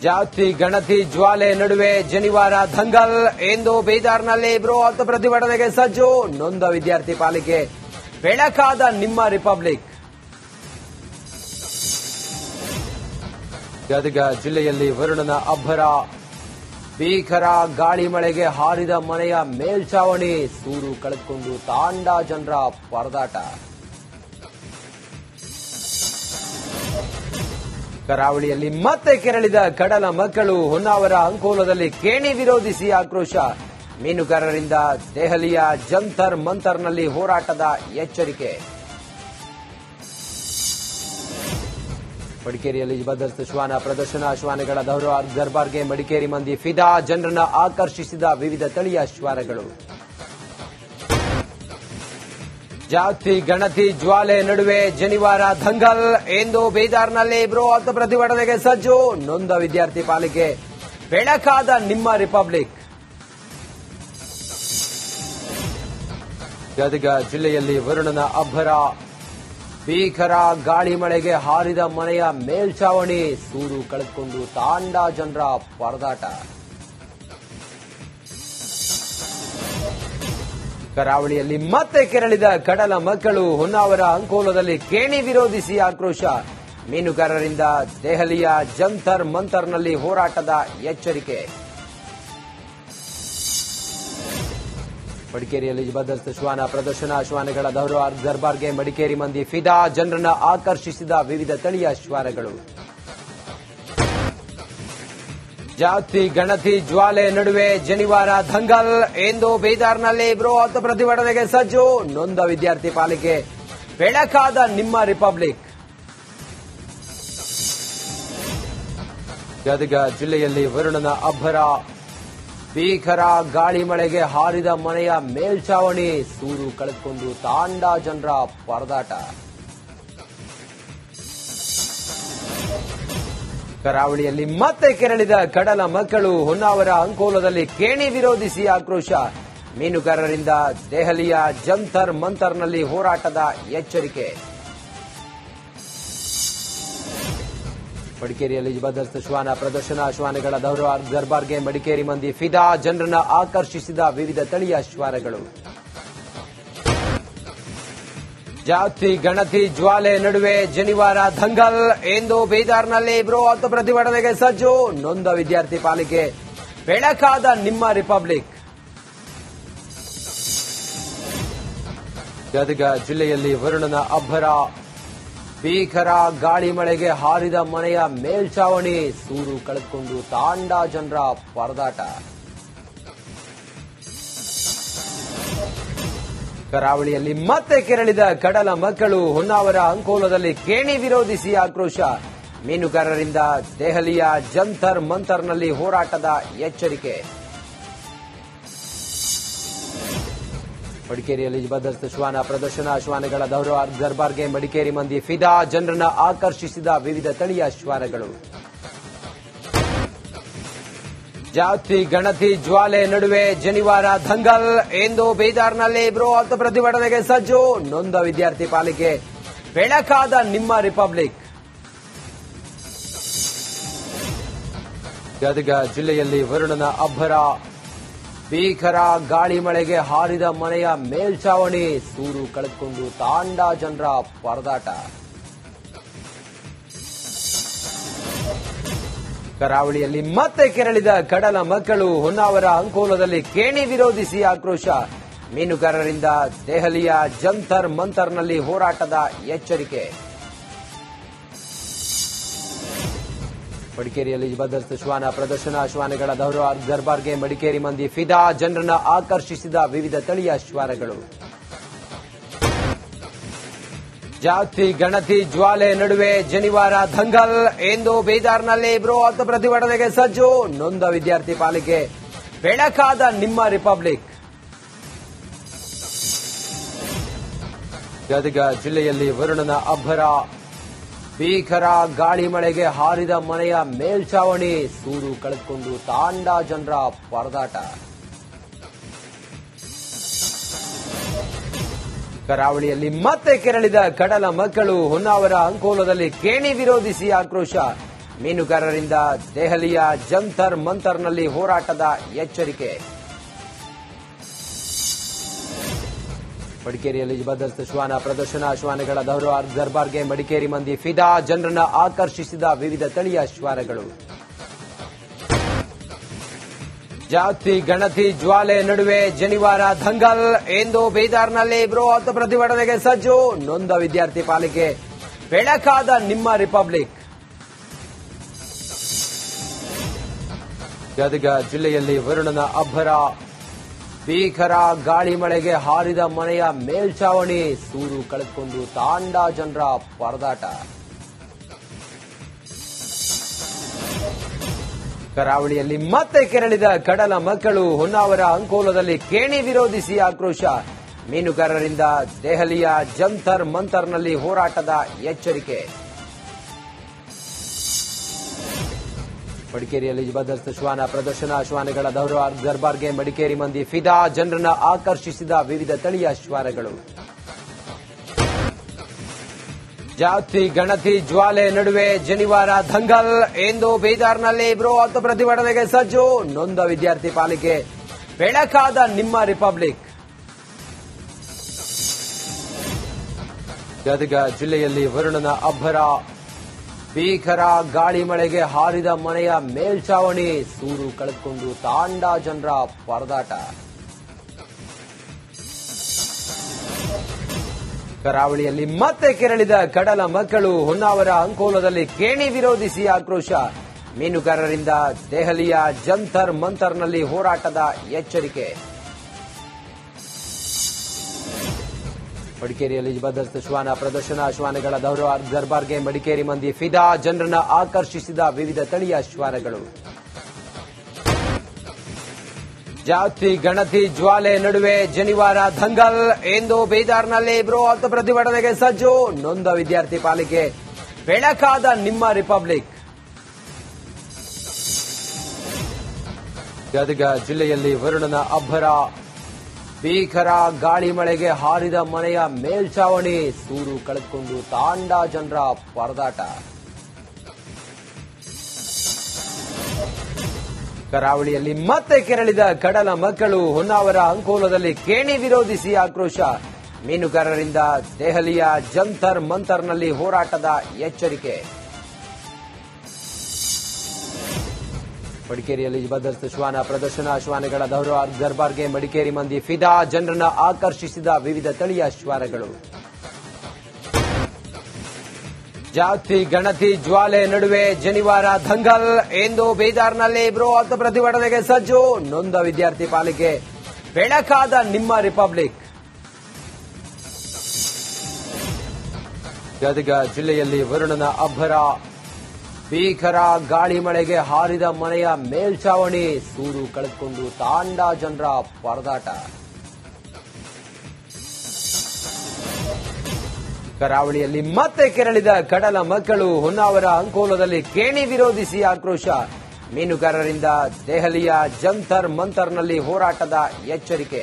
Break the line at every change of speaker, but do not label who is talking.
ಜಾತಿ ಗಣತಿ ಜ್ವಾಲೆ ನಡುವೆ ಜನಿವಾರ ದಂಗಲ್ ಎಂದು ಬೀದರ್ನಲ್ಲಿ ಬೃಹತ್ ಪ್ರತಿಭಟನೆಗೆ ಸಜ್ಜು. ನೊಂದ ವಿದ್ಯಾರ್ಥಿ ಪಾಲಿಕೆ ಬೆಳಕಾದ ನಿಮ್ಮ ರಿಪಬ್ಲಿಕ್. ಗದಗ ಜಿಲ್ಲೆಯಲ್ಲಿ ವರುಣನ ಅಬ್ಬರ. ಭೀಕರ ಗಾಳಿ ಮಳೆಗೆ ಹಾರಿದ ಮನೆಯ ಮೇಲ್ಛಾವಣಿ. ಸೂರು ಕಳೆದುಕೊಂಡು ತಾಂಡಾ ಜನರ ಪರದಾಟ. ಕರಾವಳಿಯಲ್ಲಿ ಮತ್ತೆ ಕೆರಳಿದ ಕಡಲ ಮಕ್ಕಳು. ಹೊನ್ನಾವರ ಅಂಕೋಲದಲ್ಲಿ ಕೇಣಿ ವಿರೋಧಿಸಿ ಆಕ್ರೋಶ. ಮೀನುಗಾರರಿಂದ ದೆಹಲಿಯ ಜಂತರ್ ಮಂತರ್ನಲ್ಲಿ ಹೋರಾಟದ ಎಚ್ಚರಿಕೆ. ಮಡಿಕೇರಿಯಲ್ಲಿ ಜಬರ್ದಸ್ತ್ ಶ್ವಾನ ಪ್ರದರ್ಶನ. ಶ್ವಾನಗಳ ದರ್ಬಾರ್ಗೆ ಮಡಿಕೇರಿ ಮಂದಿ ಫಿದಾ. ಜನರನ್ನ ಆಕರ್ಷಿಸಿದ ವಿವಿಧ ತಳಿಯ ಶ್ವಾನಗಳು. ಜಾತಿ ಗಣತಿ ಜ್ವಾಲೆ ನಡುವೆ ಜನಿವಾರ ದಂಗಲ್ ಎಂದು ಬೀದರ್ನಲ್ಲಿ ಬೃಹತ್ ಪ್ರತಿಭಟನೆಗೆ ಸಜ್ಜು. ನೊಂದ ವಿದ್ಯಾರ್ಥಿ ಪಾಲಿಕೆ ಬೆಳಕಾದ ನಿಮ್ಮ ರಿಪಬ್ಲಿಕ್. ಗದಗ ಜಿಲ್ಲೆಯಲ್ಲಿ ವರುಣನ ಅಬ್ಬರ. ಭೀಕರ ಗಾಳಿ ಮಳೆಗೆ ಹಾರಿದ ಮನೆಯ ಮೇಲ್ಛಾವಣಿ. ಸೂರು ಕಳೆದುಕೊಂಡು ತಾಂಡಾ ಜನರ ಪರದಾಟ. ಕರಾವಳಿಯಲ್ಲಿ ಮತ್ತೆ ಕೆರಳಿದ ಕಡಲ ಮಕ್ಕಳು. ಹೊನ್ನಾವರ ಅಂಕೋಲದಲ್ಲಿ ಕೇಣಿ ವಿರೋಧಿಸಿ ಆಕ್ರೋಶ. ಮೀನುಗಾರರಿಂದ ದೆಹಲಿಯ ಜಂತರ್ ಮಂತರ್ನಲ್ಲಿ ಹೋರಾಟದ ಎಚ್ಚರಿಕೆ. ಮಡಿಕೇರಿಯಲ್ಲಿ ಜಬರ್ದಸ್ತ್ ಶ್ವಾನ ಪ್ರದರ್ಶನ. ಶ್ವಾನಗಳ ದರ್ಬಾರ್ಗೆ ಮಡಿಕೇರಿ ಮಂದಿ ಫಿದಾ. ಜನರನ್ನ ಆಕರ್ಷಿಸಿದ ವಿವಿಧ ತಳಿಯ ಶ್ವಾನಗಳು. ಜಾತಿ ಗಣತಿ ಜ್ವಾಲೆ ನಡುವೆ ಜನಿವಾರ ದಂಗಲ್ ಎಂದು ಬೀದರ್ನಲ್ಲಿ ಬೃಹತ್ ಪ್ರತಿಭಟನೆಗೆ ಸಜ್ಜು. ನೊಂದ ವಿದ್ಯಾರ್ಥಿ ಪಾಲಿಕೆ ಬೆಳಕಾದ ನಿಮ್ಮ ರಿಪಬ್ಲಿಕ್. ಗದಗ ಜಿಲ್ಲೆಯಲ್ಲಿ ವರುಣನ ಅಬ್ಬರ. ಭೀಕರ ಗಾಳಿ ಮಳೆಗೆ ಹಾರಿದ ಮನೆಯ ಮೇಲ್ಛಾವಣಿ. ಸೂರು ಕಳೆದುಕೊಂಡು ತಾಂಡಾ ಜನರ ಪರದಾಟ. ಕರಾವಳಿಯಲ್ಲಿ ಮತ್ತೆ ಕೆರಳಿದ ಕಡಲ ಮಕ್ಕಳು. ಹೊನ್ನಾವರ ಅಂಕೋಲದಲ್ಲಿ ಕೇಣಿ ವಿರೋಧಿಸಿ ಆಕ್ರೋಶ. ಮೀನುಗಾರರಿಂದ ದೆಹಲಿಯ ಜಂತರ್ ಮಂತರ್ನಲ್ಲಿ ಹೋರಾಟದ ಎಚ್ಚರಿಕೆ. ಮಡಿಕೇರಿಯಲ್ಲಿ ಜಬರ್ದಸ್ತ್ ಶ್ವಾನ ಪ್ರದರ್ಶನ. ಶ್ವಾನಗಳ ದರ್ಬಾರ್ಗೆ ಮಡಿಕೇರಿ ಮಂದಿ ಫಿದಾ. ಜನರನ್ನ ಆಕರ್ಷಿಸಿದ ವಿವಿಧ ತಳಿಯ ಶ್ವಾನಗಳು. ಜಾತಿ ಗಣತಿ ಜ್ವಾಲೆ ನಡುವೆ ಜನಿವಾರ ದಂಗಲ್ ಎಂದು ಬೀದರ್ನಲ್ಲಿ ಬೃಹತ್ ಪ್ರತಿಭಟನೆಗೆ ಸಜ್ಜು. ನೊಂದ ವಿದ್ಯಾರ್ಥಿ ಪಾಲಿಕೆ ಬೆಳಕಾದ ನಿಮ್ಮ ರಿಪಬ್ಲಿಕ್. ಗದಗ ಜಿಲ್ಲೆಯಲ್ಲಿ ವರುಣನ ಅಬ್ಬರ. ಭೀಕರ ಗಾಳಿ ಮಳೆಗೆ ಹಾರಿದ ಮನೆಯ ಮೇಲ್ಛಾವಣಿ. ಸೂರು ಕಳೆದುಕೊಂಡು ತಾಂಡಾ ಜನರ ಪರದಾಟ. ಕರಾವಳಿಯಲ್ಲಿ ಮತ್ತೆ ಕೆರಳಿದ ಕಡಲ ಮಕ್ಕಳು. ಹೊನ್ನಾವರ ಅಂಕೋಲದಲ್ಲಿ ಕೇಣಿ ವಿರೋಧಿಸಿ ಆಕ್ರೋಶ. ಮೀನುಗಾರರಿಂದ ದೆಹಲಿಯ ಜಂತರ್ ಮಂತರ್ನಲ್ಲಿ ಹೋರಾಟದ ಎಚ್ಚರಿಕೆ. ಮಡಿಕೇರಿಯಲ್ಲಿ ಜಬರ್ದಸ್ತ್ ಶ್ವಾನ ಪ್ರದರ್ಶನ. ಶ್ವಾನಗಳ ದರ್ಬಾರ್ಗೆ ಮಡಿಕೇರಿ ಮಂದಿ ಫಿದಾ. ಜನರನ್ನ ಆಕರ್ಷಿಸಿದ ವಿವಿಧ ತಳಿಯ ಶ್ವಾನಗಳು. ಜಾತಿ ಗಣತಿ ಜ್ವಾಲೆ ನಡುವೆ ಜನಿವಾರ ದಂಗಲ್ ಎಂದು ಬೀದರ್ನಲ್ಲಿ ಬೃಹತ್ ಪ್ರತಿಭಟನೆಗೆ ಸಜ್ಜು. ನೊಂದ ವಿದ್ಯಾರ್ಥಿ ಪಾಲಿಕೆ ಬೆಳಕಾದ ನಿಮ್ಮ ರಿಪಬ್ಲಿಕ್. ಗದಗ ಜಿಲ್ಲೆಯಲ್ಲಿ ವರುಣನ ಅಬ್ಬರ. ಭೀಕರ ಗಾಳಿ ಮಳೆಗೆ ಹಾರಿದ ಮನೆಯ ಮೇಲ್ಛಾವಣಿ. ಸೂರು ಕಳೆದುಕೊಂಡು ತಾಂಡಾ ಜನರ ಪರದಾಟ. ಕರಾವಳಿಯಲ್ಲಿ ಮತ್ತೆ ಕೆರಳಿದ ಕಡಲ ಮಕ್ಕಳು. ಹೊನ್ನಾವರ ಅಂಕೋಲದಲ್ಲಿ ಕೇಣಿ ವಿರೋಧಿಸಿ ಆಕ್ರೋಶ. ಮೀನುಗಾರರಿಂದ ದೆಹಲಿಯ ಜಂತರ್ ಮಂತರ್ನಲ್ಲಿ ಹೋರಾಟದ ಎಚ್ಚರಿಕೆ. ಮಡಿಕೇರಿಯಲ್ಲಿ ಜಬರ್ದಸ್ತ್ ಶ್ವಾನ ಪ್ರದರ್ಶನ. ಶ್ವಾನಗಳ ದರ್ಬಾರ್ಗೆ ಮಡಿಕೇರಿ ಮಂದಿ ಫಿದಾ. ಜನರನ್ನ ಆಕರ್ಷಿಸಿದ ವಿವಿಧ ತಳಿಯ ಶ್ವಾನಗಳು. ಜಾತಿ ಗಣತಿ ಜ್ವಾಲೆ ನಡುವೆ ಜನಿವಾರ ದಂಗಲ್ ಎಂದು ಬೀದರ್ನಲ್ಲಿ ಬೃಹತ್ ಪ್ರತಿಭಟನೆಗೆ ಸಜ್ಜು. ನೊಂದ ವಿದ್ಯಾರ್ಥಿ ಪಾಲಿಕೆ ಬೆಳಕಾದ ನಿಮ್ಮ ರಿಪಬ್ಲಿಕ್. ಗದಗ ಜಿಲ್ಲೆಯಲ್ಲಿ ವರುಣನ ಅಬ್ಬರ. ಭೀಕರ ಗಾಳಿ ಮಳೆಗೆ ಹಾರಿದ ಮನೆಯ ಮೇಲ್ಛಾವಣಿ. ಸೂರು ಕಳೆದುಕೊಂಡು ತಾಂಡಾ ಜನರ ಪರದಾಟ. ಕರಾವಳಿಯಲ್ಲಿ ಮತ್ತೆ ಕೆರಳಿದ ಕಡಲ ಮಕ್ಕಳು. ಹೊನ್ನಾವರ ಅಂಕೋಲದಲ್ಲಿ ಕೇಣಿ ವಿರೋಧಿಸಿ ಆಕ್ರೋಶ. ಮೀನುಗಾರರಿಂದ ದೆಹಲಿಯ ಜಂತರ್ ಮಂತರ್ನಲ್ಲಿ ಹೋರಾಟದ ಎಚ್ಚರಿಕೆ. ಮಡಿಕೇರಿಯಲ್ಲಿ ಜಬರ್ದಸ್ತ್ ಶ್ವಾನ ಪ್ರದರ್ಶನ. ಶ್ವಾನಗಳ ದರ್ಬಾರ್ಗೆ ಮಡಿಕೇರಿ ಮಂದಿ ಫಿದಾ. ಜನರನ್ನ ಆಕರ್ಷಿಸಿದ ವಿವಿಧ ತಳಿಯ ಶ್ವಾನಗಳು. ಜಾತಿ ಗಣತಿ ಜ್ವಾಲೆ ನಡುವೆ ಜನಿವಾರ ದಂಗಲ್. ಎಂದು ಬೀದರ್ನಲ್ಲಿ ಬೃಹತ್ ಪ್ರತಿಭಟನೆಗೆ ಸಜ್ಜು. ನೊಂದ ವಿದ್ಯಾರ್ಥಿ ಪಾಲಿಕೆ ಬೆಳಕಾದ ನಿಮ್ಮ ರಿಪಬ್ಲಿಕ್. ಗದಗ ಜಿಲ್ಲೆಯಲ್ಲಿ ವರುಣನ ಅಬ್ಬರ. ಭೀಕರ ಗಾಳಿ ಮಳೆಗೆ ಹಾರಿದ ಮನೆಯ ಮೇಲ್ಛಾವಣಿ. ಸೂರು ಕಳೆದುಕೊಂಡು ತಾಂಡಾ ಜನರ ಪರದಾಟ. ಕರಾವಳಿಯಲ್ಲಿ ಮತ್ತೆ ಕೆರಳಿದ ಕಡಲ ಮಕ್ಕಳು. ಹೊನ್ನಾವರ ಅಂಕೋಲದಲ್ಲಿ ಕೇಣಿ ವಿರೋಧಿಸಿ ಆಕ್ರೋಶ. ಮೀನುಗಾರರಿಂದ ದೆಹಲಿಯ ಜಂತರ್ ಮಂತರ್ನಲ್ಲಿ ಹೋರಾಟದ ಎಚ್ಚರಿಕೆ. ಮಡಿಕೇರಿಯಲ್ಲಿ ಜಬರ್ದಸ್ತ್ ಶ್ವಾನ ಪ್ರದರ್ಶನ. ಶ್ವಾನಗಳ ದರ್ಬಾರ್ಗೆ ಮಡಿಕೇರಿ ಮಂದಿ ಫಿದಾ. ಜನರನ್ನ ಆಕರ್ಷಿಸಿದ ವಿವಿಧ ತಳಿಯ ಶ್ವಾನಗಳು. ಜಾತಿ ಗಣತಿ ಜ್ವಾಲೆ ನಡುವೆ ಜನಿವಾರ ದಂಗಲ್. ಎಂದು ಬೀದರ್ನಲ್ಲಿ ಬೃಹತ್ ಪ್ರತಿಭಟನೆಗೆ ಸಜ್ಜು. ನೊಂದ ವಿದ್ಯಾರ್ಥಿ ಪಾಲಿಕೆ ಬೆಳಕಾದ ನಿಮ್ಮ ರಿಪಬ್ಲಿಕ್. ಗದಗ ಜಿಲ್ಲೆಯಲ್ಲಿ ವರುಣನ ಅಬ್ಬರ. ಭೀಕರ ಗಾಳಿ ಮಳೆಗೆ ಹಾರಿದ ಮನೆಯ ಮೇಲ್ಛಾವಣಿ. ಸೂರು ಕಳೆದುಕೊಂಡು ತಾಂಡಾ ಜನರ ಪರದಾಟ. ಕರಾವಳಿಯಲ್ಲಿ ಮತ್ತೆ ಕೆರಳಿದ ಕಡಲ ಮಕ್ಕಳು. ಹೊನ್ನಾವರ ಅಂಕೋಲದಲ್ಲಿ ಕೇಣಿ ವಿರೋಧಿಸಿ ಆಕ್ರೋಶ. ಮೀನುಗಾರರಿಂದ ದೆಹಲಿಯ ಜಂತರ್ ಮಂತರ್ನಲ್ಲಿ ಹೋರಾಟದ ಎಚ್ಚರಿಕೆ. ಮಡಿಕೇರಿಯಲ್ಲಿ ಜಬರ್ದಸ್ತ್ ಶ್ವಾನ ಪ್ರದರ್ಶನ. ಶ್ವಾನಗಳ ದರ್ಬಾರ್ಗೆ ಮಡಿಕೇರಿ ಮಂದಿ ಫಿದಾ. ಜನರನ್ನ ಆಕರ್ಷಿಸಿದ ವಿವಿಧ ತಳಿಯ ಶ್ವಾನಗಳು. ಜಾತಿ ಗಣತಿ ಜ್ವಾಲೆ ನಡುವೆ ಜನಿವಾರ ದಂಗಲ್. ಎಂದು ಬೀದರ್ನಲ್ಲಿ ಬೃಹತ್ ಪ್ರತಿಭಟನೆಗೆ ಸಜ್ಜು. ನೊಂದ ವಿದ್ಯಾರ್ಥಿ ಪಾಲಿಕೆ ಬೆಳಕಾದ ನಿಮ್ಮ ರಿಪಬ್ಲಿಕ್. ಗದಗ ಜಿಲ್ಲೆಯಲ್ಲಿ ವರುಣನ ಅಬ್ಬರ. ಭೀಕರ ಗಾಳಿ ಮಳೆಗೆ ಹಾರಿದ ಮನೆಯ ಮೇಲ್ಛಾವಣಿ. ಸೂರು ಕಳೆದುಕೊಂಡು ತಾಂಡಾ ಜನರ ಪರದಾಟ. ಕರಾವಳಿಯಲ್ಲಿ ಮತ್ತೆ ಕೆರಳಿದ ಕಡಲ ಮಕ್ಕಳು. ಹೊನ್ನಾವರ ಅಂಕೋಲದಲ್ಲಿ ಕೇಣಿ ವಿರೋಧಿಸಿ ಆಕ್ರೋಶ. ಮೀನುಗಾರರಿಂದ ದೆಹಲಿಯ ಜಂತರ್ ಮಂತರ್ನಲ್ಲಿ ಹೋರಾಟದ ಎಚ್ಚರಿಕೆ. ಮಡಿಕೇರಿಯಲ್ಲಿ ಜಬರ್ದಸ್ತ್ ಶ್ವಾನ ಪ್ರದರ್ಶನ. ಶ್ವಾನಗಳ ದರ್ಬಾರ್ಗೆ ಮಡಿಕೇರಿ ಮಂದಿ ಫಿದಾ. ಜನರನ್ನ ಆಕರ್ಷಿಸಿದ ವಿವಿಧ ತಳಿಯ ಶ್ವಾನಗಳು. ಜಾತಿ ಗಣತಿ ಜ್ವಾಲೆ ನಡುವೆ ಜನಿವಾರ ದಂಗಲ್. ಎಂದು ಬೀದರ್ನಲ್ಲಿ ಬೃಹತ್ ಪ್ರತಿಭಟನೆಗೆ ಸಜ್ಜು. ನೊಂದ ವಿದ್ಯಾರ್ಥಿ ಪಾಲಿಕೆ ಬೆಳಕಾದ ನಿಮ್ಮ ರಿಪಬ್ಲಿಕ್. ಗದಗ ಜಿಲ್ಲೆಯಲ್ಲಿ ವರುಣನ ಅಬ್ಬರ. ಭೀಕರ ಗಾಳಿ ಮಳೆಗೆ ಹಾರಿದ ಮನೆಯ ಮೇಲ್ಛಾವಣಿ. ಸೂರು ಕಳೆದುಕೊಂಡು ತಾಂಡಾ ಜನರ ಪರದಾಟ. ಕರಾವಳಿಯಲ್ಲಿ ಮತ್ತೆ ಕೆರಳಿದ ಕಡಲ ಮಕ್ಕಳು. ಹೊನ್ನಾವರ ಅಂಕೋಲದಲ್ಲಿ ಕೇಣಿ ವಿರೋಧಿಸಿ ಆಕ್ರೋಶ. ಮೀನುಗಾರರಿಂದ ದೆಹಲಿಯ ಜಂತರ್ ಮಂತರ್ನಲ್ಲಿ ಹೋರಾಟದ ಎಚ್ಚರಿಕೆ.